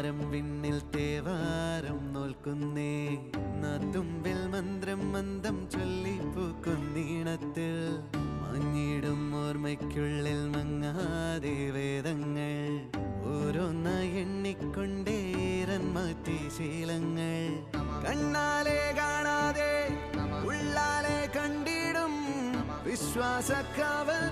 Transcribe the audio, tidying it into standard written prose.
മാരം വിണ്ണിൽ തേവാരം നോൽക്കുന്നേ നാത്തുമ്പിൽ മന്ത്രം മന്ദം ചൊല്ലിപ്പൂക്കുന്നീണത്തിൽ മഞ്ഞിടും ഓർമ്മയ്ക്കുള്ളിൽ മങ്ങാതെ വേദങ്ങൾ ഓരോന്നായി എണ്ണിക്കൊണ്ടേരൻ മാറ്റി ശീലങ്ങൾ കണ്ണാലെ കാണാതെ ഉള്ളാലെ കണ്ടിടും വിശ്വാസക്കാവൽ